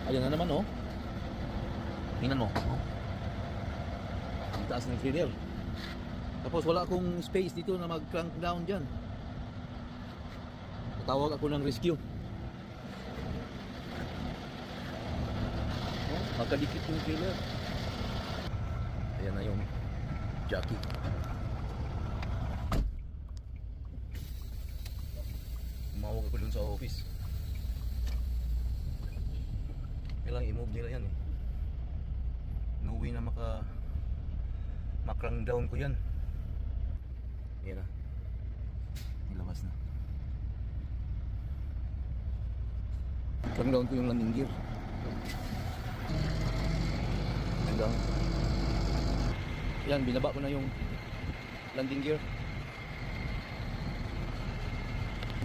Ayan na naman, oh. Tingnan mo. Oh. Ang taas ng trailer. Tapos wala akong space dito na mag-crank down dyan. Tatawag ako ng rescue. Oh, magkadikit yung trailer. Ayan na yung jockey. Tumawag ako dun sa office. Kailangan i-move nila yan eh. No way na makrang down ko yan. Yan na. Nilabas na. Krang down ko yung landing gear. Hanggang. Yan, binaba ko na yung landing gear.